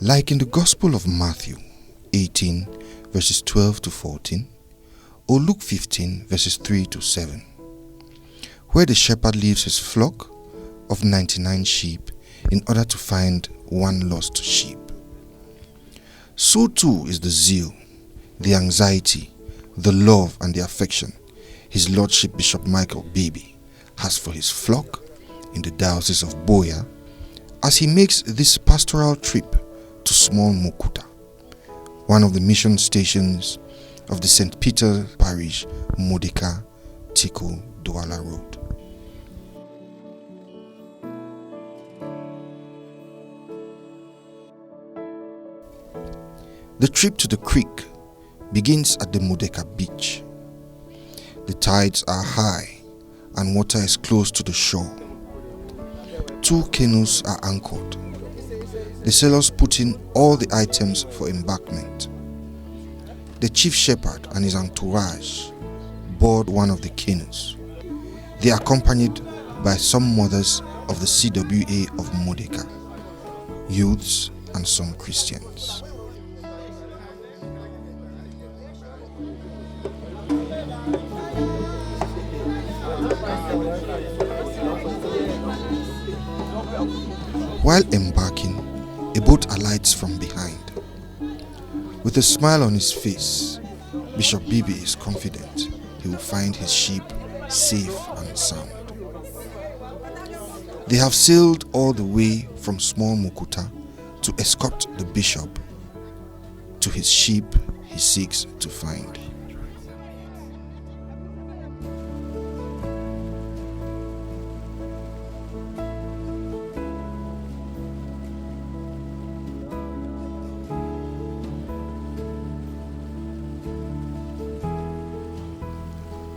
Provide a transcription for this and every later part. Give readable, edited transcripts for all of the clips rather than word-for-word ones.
Like in the Gospel of Matthew 18 verses 12 to 14, or Luke 15 verses 3 to 7, where the shepherd leaves his flock of 99 sheep in order to find one lost sheep. So too is the zeal, the anxiety, the love and the affection His Lordship Bishop Michael BIBI has for his flock in the Diocese of Boya as he makes this pastoral trip to small MOKUTA, one of the mission stations of the St. Peter Parish, Modika, Tiku, Douala Road. The trip to the creek begins at the Modika beach. The tides are high and water is close to the shore. 2 canoes are anchored. The sailors put in all the items for embarkment. The chief shepherd and his entourage board one of the canoes. They are accompanied by some mothers of the CWA of Modika, youths and some Christians. While embarking, a boat alights from behind. With a smile on his face, Bishop BIBI is confident he will find his sheep safe and sound. They have sailed all the way from small MOKUTA to escort the bishop to his sheep he seeks to find.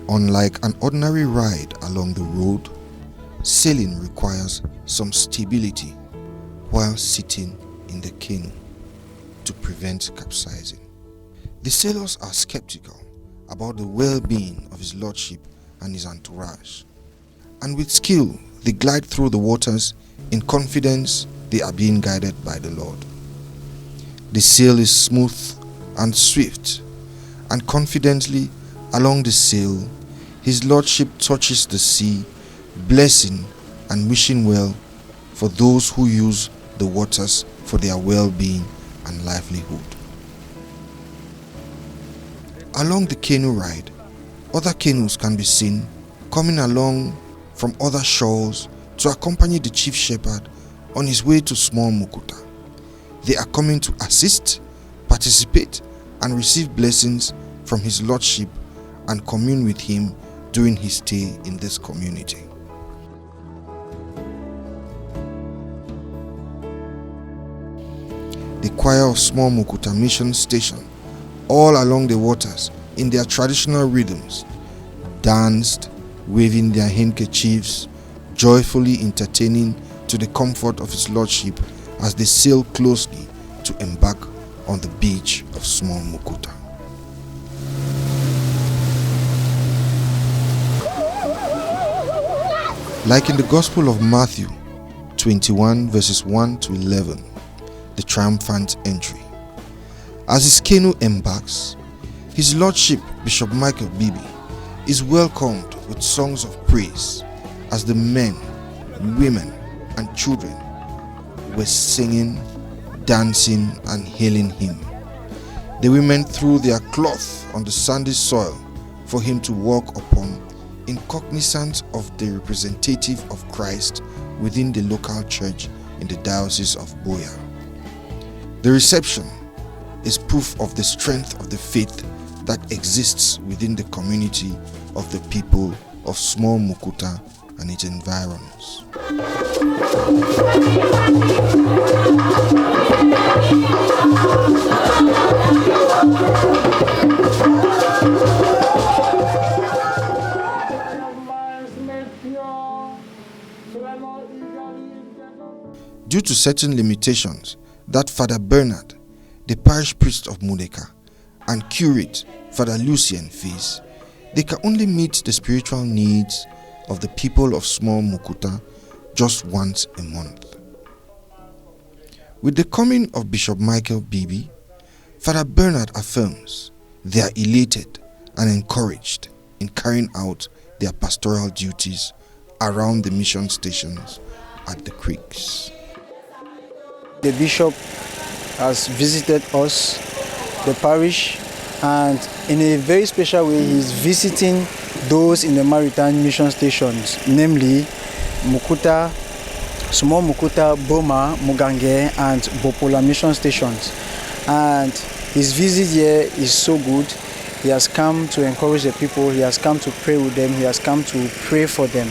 Unlike an ordinary ride along the road, sailing requires some stability while sitting in the canoe to prevent capsizing. The sailors are skeptical about the well-being of His Lordship and his entourage, and with skill they glide through the waters in confidence they are being guided by the Lord. The sail is smooth and swift, and confidently along the sail His Lordship touches the sea, blessing and wishing well for those who use the waters for their well-being and livelihood. Along the canoe ride, other canoes can be seen coming along from other shores to accompany the chief shepherd on his way to small MOKUTA. They are coming to assist, participate and receive blessings from His Lordship and commune with him during his stay in this community. The choir of small MOKUTA mission station all along the waters in their traditional rhythms danced, waving their handkerchiefs, joyfully entertaining to the comfort of His Lordship as they sail closely to embark on the beach of small MOKUTA. Like in the Gospel of Matthew 21 verses 1 to 11, the triumphant entry. As his canoe embarks, His Lordship Bishop Michael BIBI is welcomed with songs of praise as the men, women and children were singing, dancing and hailing him. The women threw their cloth on the sandy soil for him to walk upon, in cognizance of the representative of Christ within the local church in the Diocese of Boya. The reception is proof of the strength of the faith that exists within the community of the people of small MOKUTA and its environs. Due to certain limitations that Father Bernard, the parish priest of Modika, and curate Father Lucien face, they can only meet the spiritual needs of the people of small MOKUTA just once a month. With the coming of Bishop Michael BIBI, Father Bernard affirms they are elated and encouraged in carrying out their pastoral duties around the mission stations at the creeks. The bishop has visited us, the parish, and in a very special way he is visiting those in the maritime mission stations, namely MOKUTA, Small MOKUTA, Boma, Mugange, and Bopola mission stations. And his visit here is so good. He has come to encourage the people, he has come to pray with them, he has come to pray for them.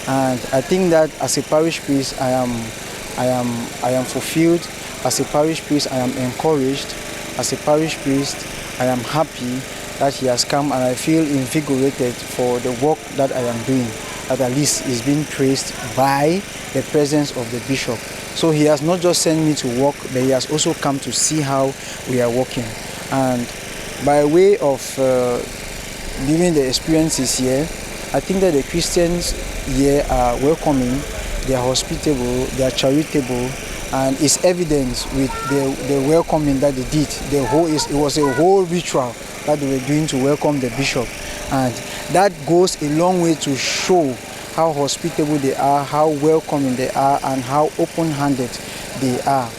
And I think that as a parish priest, I am fulfilled. As a parish priest, I am encouraged. As a parish priest, I am happy that he has come, and I feel invigorated for the work that I am doing, that at least is being praised by the presence of the bishop. So he has not just sent me to work, but he has also come to see how we are working. And by way of giving the experiences here, I think that the Christians here are welcoming, they are hospitable, they are charitable, and it's evident with the welcoming that they did. It was a whole ritual that they were doing to welcome the bishop, and that goes a long way to show how hospitable they are, how welcoming they are, and how open-handed they are.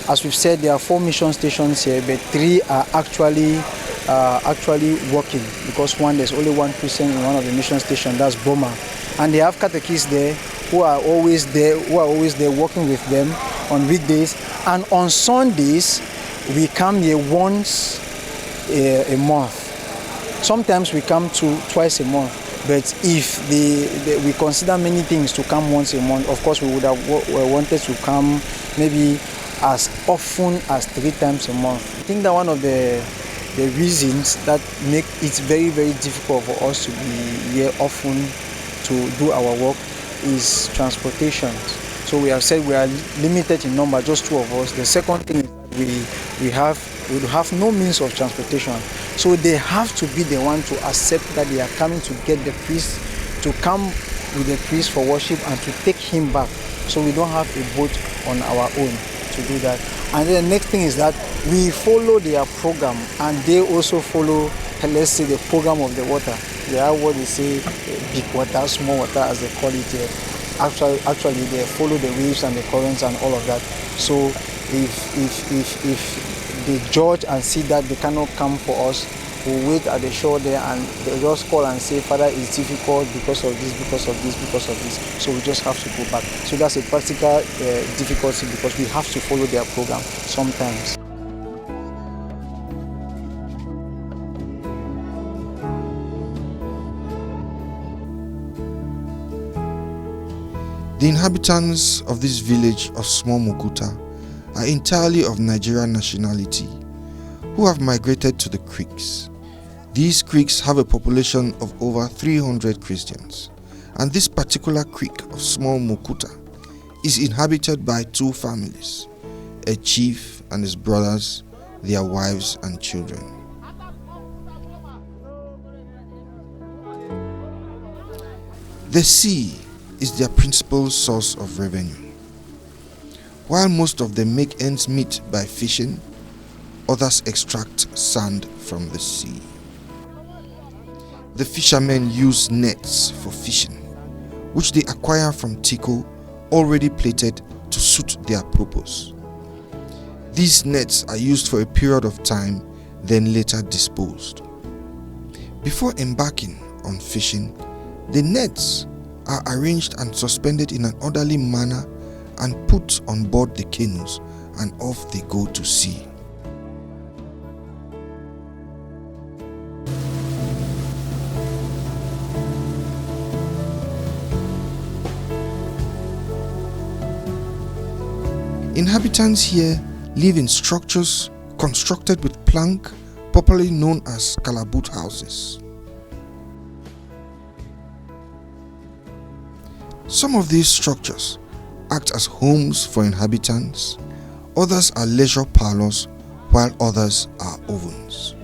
As we've said, there are 4 mission stations here, but 3 are actually working, because there's only one Christian in one of the mission stations, that's Boma, and they have catechists there who are always there working with them on weekdays, and on Sundays we come here once a month. Sometimes we come twice a month, but if we consider many things to come once a month, of course we would have wanted to come maybe as often as 3 times a month. I think that one of the reasons that make it very, very difficult for us to be here often to do our work is transportation. So we have said we are limited in number, just 2 of us. The second thing is we have no means of transportation. So they have to be the one to accept that they are coming to get the priest, to come with the priest for worship and to take him back. So we don't have a boat on our own to do that. And then the next thing is that we follow their program, and they also follow, let's say, the program of the water. They have what they say, big water, small water, as they call it. Actually, they follow the waves and the currents and all of that. So if they judge and see that they cannot come for us, we'll wait at the shore there, and they'll just call and say, Father, it's difficult because of this, because of this, because of this. So we just have to go back. So that's a practical difficulty, because we have to follow their program sometimes. The inhabitants of this village of Small MOKUTA are entirely of Nigerian nationality, who have migrated to the creeks. These creeks have a population of over 300 Christians, and this particular creek of Small MOKUTA is inhabited by 2 families, a chief and his brothers, their wives and children. The sea is their principal source of revenue. While most of them make ends meet by fishing, others extract sand from the sea. The fishermen use nets for fishing, which they acquire from Tico, already plated to suit their purpose. These nets are used for a period of time, then later disposed. Before embarking on fishing, the nets are arranged and suspended in an orderly manner and put on board the canoes, and off they go to sea. Inhabitants here live in structures constructed with plank, popularly known as calaboot houses. Some of these structures act as homes for inhabitants, others are leisure parlors, while others are ovens.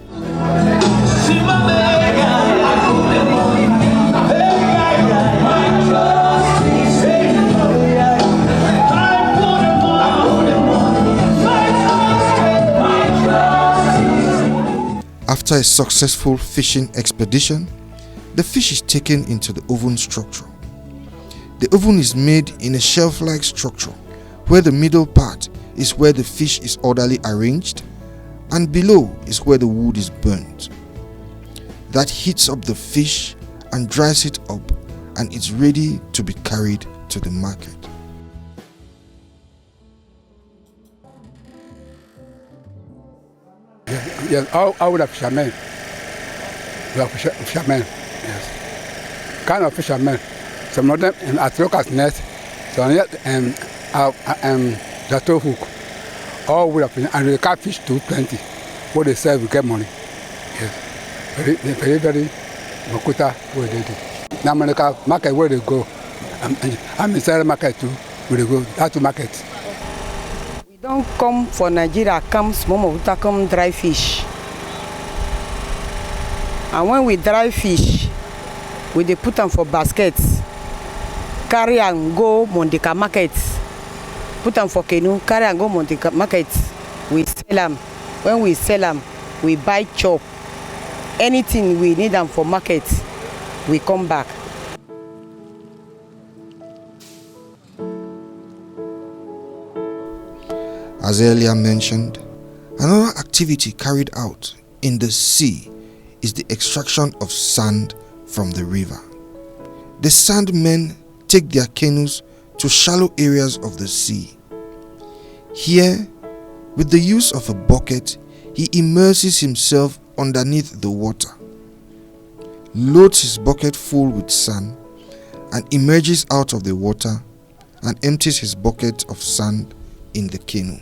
After a successful fishing expedition, the fish is taken into the oven structure. The oven is made in a shelf-like structure where the middle part is where the fish is orderly arranged and below is where the wood is burnt. That heats up the fish and dries it up, and it's ready to be carried to the market. Yes, all the fishermen. We are fishermen, yes. Kind of fishermen. Some of them at locust net, some yet the toe hook. All we have, and we catch fish to plenty. What they sell, we get money. Yes. Very, MOKUTA, where they do. Now, market where they go. I'm inside the market too, where they go. That's the market. We don't come for Nigeria, come small MOKUTA, come dry fish. And when we dry fish, we dey put them for baskets, carry and go Mondika market. Put them for canoe, carry and go Mondika market. We sell them. When we sell them, we buy chop. Anything we need them for market, we come back. As earlier mentioned, another activity carried out in the sea is the extraction of sand from the river. The sandmen take their canoes to shallow areas of the sea. Here, with the use of a bucket, he immerses himself underneath the water, loads his bucket full with sand, and emerges out of the water and empties his bucket of sand in the canoe.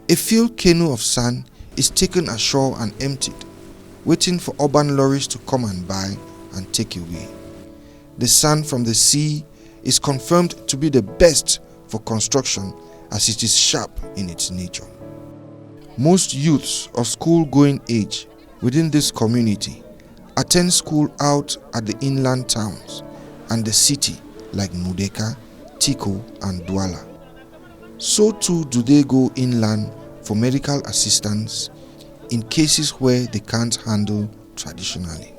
A filled canoe of sand is taken ashore and emptied, waiting for urban lorries to come and buy and take away. The sand from the sea is confirmed to be the best for construction as it is sharp in its nature. Most youths of school-going age within this community attend school out at the inland towns and the city like Mudeka, Tiko and Douala. So too do they go inland for medical assistance in cases where they can't handle traditionally.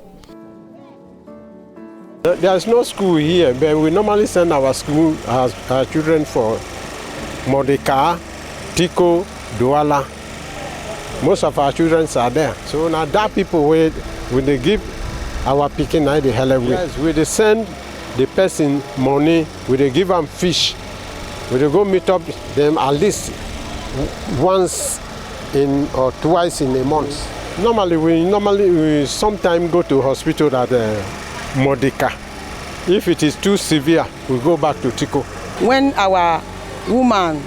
There's no school here, but we normally send our children for Mudeka, Tiko, Douala. Most of our children are there. So now that people when they give our picking, they help with. Yes, we they send the person money, we they give them fish. We go meet up them at least once or twice in a month. Normally we sometimes go to hospital at Mudeka. If it is too severe, we go back to Tiko. When our woman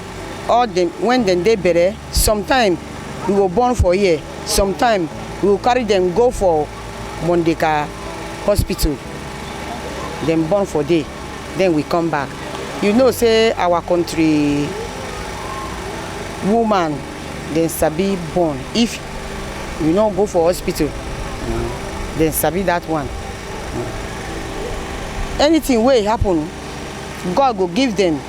or when they bury, sometimes we will born for here. Sometimes we will carry them go for Mudeka hospital. Then born for day. Then we come back. You know, say our country woman, then sabi born. If you don't go for hospital, then sabi that one. Anything will happen, God will give them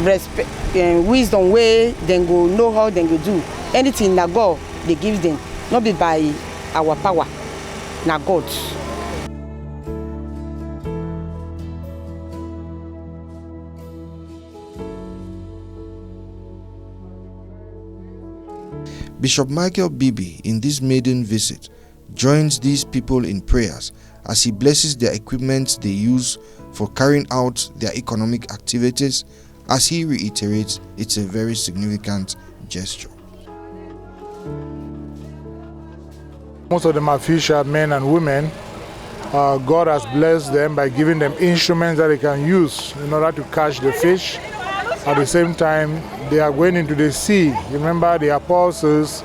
respect and wisdom way, then go know how they go do. Anything that God they give them, not be by our power, na God. Bishop Michael BIBI in this maiden visit joins these people in prayers as he blesses their equipment they use for carrying out their economic activities. As he reiterates, it's a very significant gesture. Most of them are fishermen and women. God has blessed them by giving them instruments that they can use in order to catch the fish. At the same time, they are going into the sea. Remember the apostles,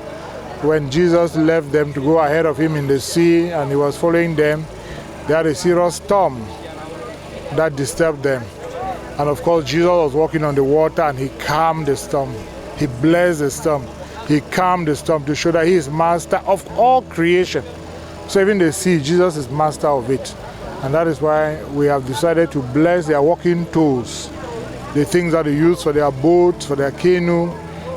when Jesus left them to go ahead of him in the sea and he was following them, they had a serious storm that disturbed them. And of course, Jesus was walking on the water and he calmed the storm. He blessed the storm. He calmed the storm to show that he is master of all creation. So even the sea, Jesus is master of it. And that is why we have decided to bless their walking tools, the things that they use for their boat, for their canoe,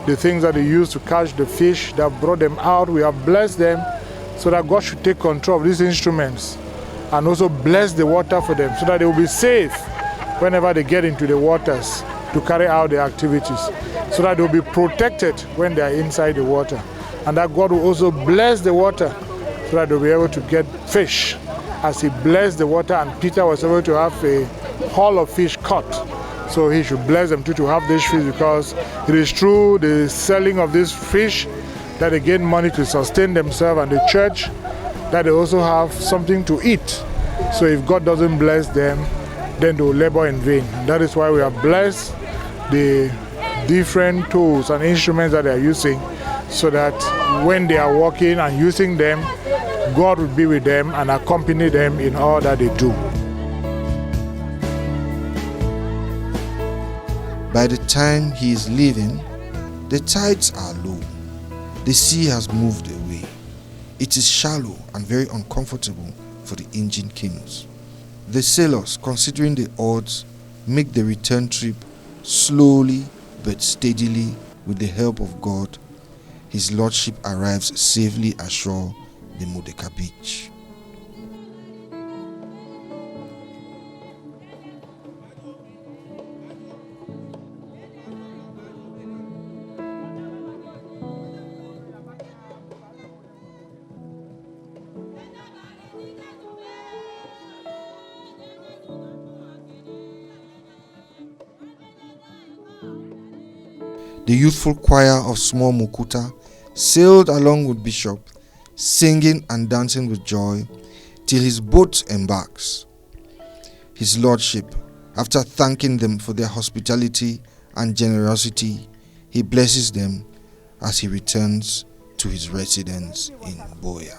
the things that they use to catch the fish that brought them out. We have blessed them so that God should take control of these instruments and also bless the water for them so that they will be safe whenever they get into the waters to carry out their activities, so that they will be protected when they are inside the water, and that God will also bless the water so that they will be able to get fish as he blessed the water, and Peter was able to have a haul of fish caught. So he should bless them too to have this fish, because it is through the selling of this fish that they gain money to sustain themselves and the church, that they also have something to eat. So if God doesn't bless them, then they will labor in vain. And that is why we have blessed the different tools and instruments that they are using, so that when they are working and using them, God will be with them and accompany them in all that they do. By the time he is leaving, the tides are low. The sea has moved away. It is shallow and very uncomfortable for the engine canoes. The sailors, considering the odds, make the return trip slowly but steadily with the help of God. His Lordship arrives safely ashore the MOKUTA beach. The youthful choir of small MOKUTA sailed along with Bishop, singing and dancing with joy till his boat embarks. His Lordship, after thanking them for their hospitality and generosity, he blesses them as he returns to his residence in Boya.